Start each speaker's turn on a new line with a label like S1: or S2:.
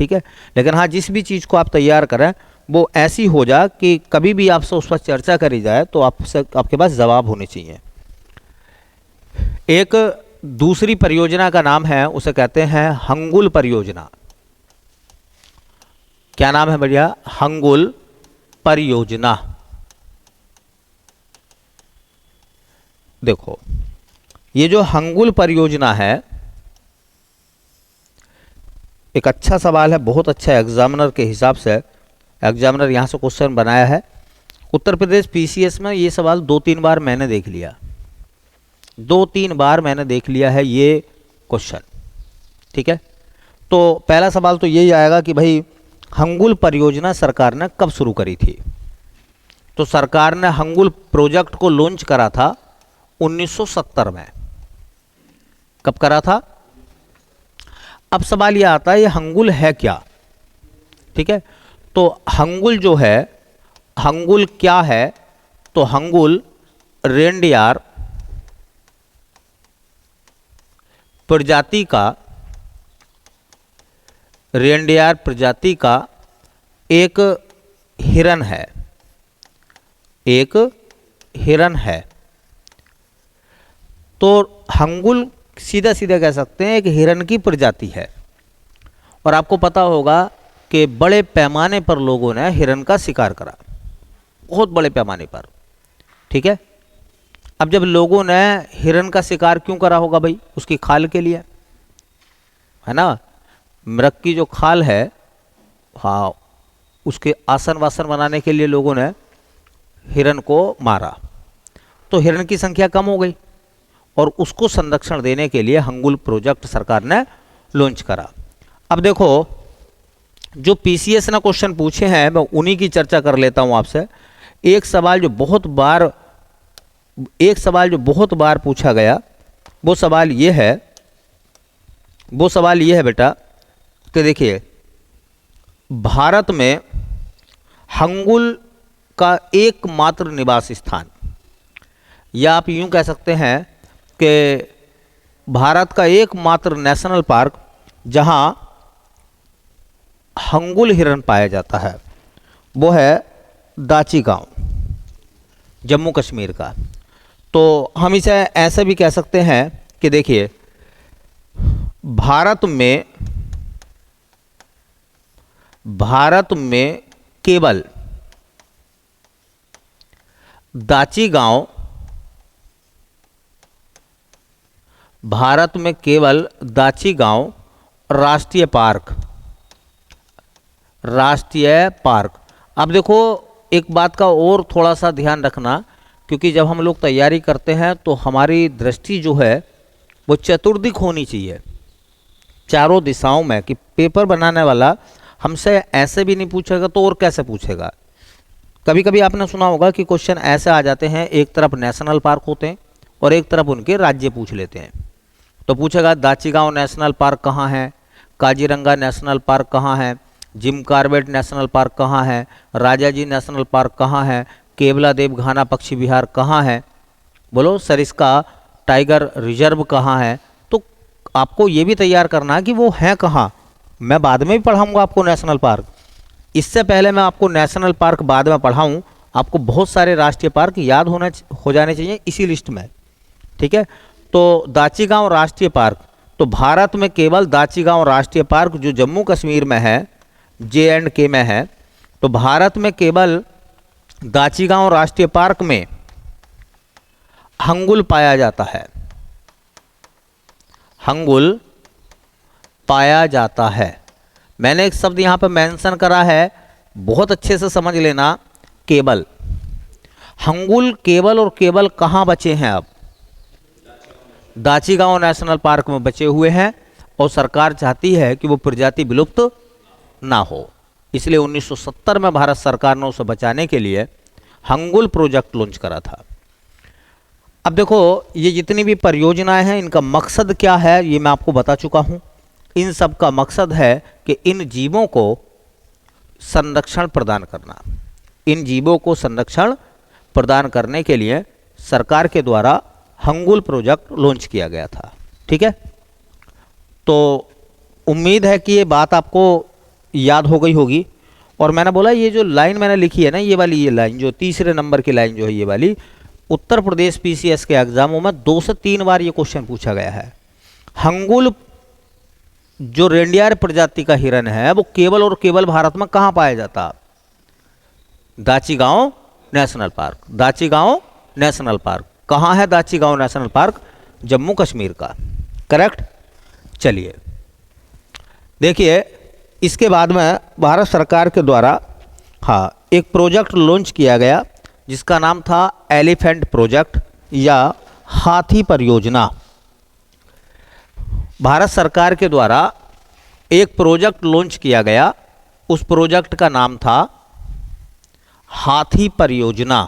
S1: ठीक है। लेकिन हाँ, जिस भी चीज़ को आप तैयार करें वो ऐसी हो जाए कि कभी भी आपसे उस पर चर्चा करी जाए तो आपके पास जवाब होने चाहिए। एक दूसरी परियोजना का नाम है, उसे कहते हैं हंगुल परियोजना। क्या नाम है भैया? हंगुल परियोजना। देखो, ये जो हंगुल परियोजना है, एक अच्छा सवाल है, बहुत अच्छा एग्जामिनर के हिसाब से एग्जामिनर यहाँ से क्वेश्चन बनाया है। उत्तर प्रदेश पीसीएस में ये सवाल 2-3 बार मैंने देख लिया, 2-3 बार मैंने देख लिया है ये क्वेश्चन, ठीक है। तो पहला सवाल तो यही आएगा कि भाई हंगुल परियोजना सरकार ने कब शुरू करी थी? तो सरकार ने हंगुल प्रोजेक्ट को लॉन्च करा था 1970 में। कब करा था? अब सवाल यह आता है ये हंगुल है क्या, ठीक है। तो हंगुल जो है, हंगुल क्या है? तो हंगुल रेनडियर प्रजाति का, रेनडियर प्रजाति का एक हिरन है, एक हिरन है। तो हंगुल सीधा सीधा कह सकते हैं एक हिरन की प्रजाति है। और आपको पता होगा कि बड़े पैमाने पर लोगों ने हिरन का शिकार करा, बहुत बड़े पैमाने पर, ठीक है। अब जब लोगों ने हिरन का शिकार क्यों करा होगा भाई? उसकी खाल के लिए, है ना। मृग की जो खाल है, हाँ, उसके आसन वासन बनाने के लिए लोगों ने हिरन को मारा। तो हिरन की संख्या कम हो गई और उसको संरक्षण देने के लिए हंगुल प्रोजेक्ट सरकार ने लॉन्च करा। अब देखो, जो पीसीएस ने क्वेश्चन पूछे हैं मैं उन्हीं की चर्चा कर लेता हूं आपसे। एक सवाल जो बहुत बार पूछा गया, वो सवाल ये है बेटा कि देखिए, भारत में हंगुल का एकमात्र निवास स्थान, या आप यूं कह सकते हैं कि भारत का एकमात्र नेशनल पार्क जहां हंगुल हिरन पाया जाता है, वो है दाची गांव, जम्मू कश्मीर का। तो हम इसे ऐसे भी कह सकते हैं कि देखिए, भारत में केवल दाची गांव, भारत में केवल दाची गांव राष्ट्रीय पार्क। अब देखो, एक बात का और थोड़ा सा ध्यान रखना, क्योंकि जब हम लोग तैयारी करते हैं तो हमारी दृष्टि जो है वो चतुर्दिक होनी चाहिए, चारों दिशाओं में, कि पेपर बनाने वाला हमसे ऐसे भी नहीं पूछेगा तो और कैसे पूछेगा। कभी कभी आपने सुना होगा कि क्वेश्चन ऐसे आ जाते हैं, एक तरफ नेशनल पार्क होते हैं और एक तरफ उनके राज्य पूछ लेते हैं। तो पूछेगा दाचीगांव नेशनल पार्क कहाँ है, काजीरंगा नेशनल पार्क कहाँ है, जिम कॉर्बेट नेशनल पार्क कहाँ है, राजाजी नेशनल पार्क कहाँ है, केवला देव घाना पक्षी विहार कहाँ है, बोलो सरिस्का टाइगर रिजर्व कहाँ है। तो आपको ये भी तैयार करना है कि वो है कहाँ। मैं बाद में भी पढ़ाऊँगा आपको नेशनल पार्क, इससे पहले मैं आपको नेशनल पार्क बाद में पढ़ाऊँ। आपको बहुत सारे राष्ट्रीय पार्क याद हो जाने चाहिए इसी लिस्ट में, ठीक है। तो दाचीगांव राष्ट्रीय पार्क, तो भारत में केवल दाचीगांव राष्ट्रीय पार्क जो जम्मू कश्मीर में है, J&K में है, तो भारत में केवल दाचीगांव राष्ट्रीय पार्क में हंगुल पाया जाता है, हंगुल पाया जाता है। मैंने एक शब्द यहाँ पर मेंशन करा है, बहुत अच्छे से समझ लेना, केवल। हंगुल केवल और केवल कहाँ बचे हैं? अब दाचीगांव नेशनल पार्क में बचे हुए हैं और सरकार चाहती है कि वो प्रजाति विलुप्त ना हो, इसलिए 1970 में भारत सरकार ने उसे बचाने के लिए हंगुल प्रोजेक्ट लॉन्च करा था। अब देखो, ये जितनी भी परियोजनाएं हैं, इनका मकसद क्या है ये मैं आपको बता चुका हूं। इन सब का मकसद है कि इन जीवों को संरक्षण प्रदान करना। इन जीवों को संरक्षण प्रदान करने के लिए सरकार के द्वारा हंगुल प्रोजेक्ट लॉन्च किया गया था, ठीक है। तो उम्मीद है कि ये बात आपको याद हो गई होगी। और मैंने बोला ये जो लाइन मैंने लिखी है ना, ये वाली, ये लाइन जो तीसरे नंबर की लाइन जो है ये वाली, उत्तर प्रदेश पीसीएस के एग्जामों में 2 से 3 बार ये क्वेश्चन पूछा गया है। हंगुल जो रेंडियर प्रजाति का हिरन है वो केवल और केवल भारत में कहाँ पाया जाता? दाचीगांव नेशनल पार्क। दाचीगांव नेशनल पार्क कहाँ है? दाचीगांव नेशनल पार्क जम्मू कश्मीर का, करेक्ट। चलिए देखिए, इसके बाद में भारत सरकार के द्वारा एक प्रोजेक्ट लॉन्च किया गया जिसका नाम था एलिफेंट प्रोजेक्ट या हाथी परियोजना। भारत सरकार के द्वारा एक प्रोजेक्ट लॉन्च किया गया, उस प्रोजेक्ट का नाम था हाथी परियोजना।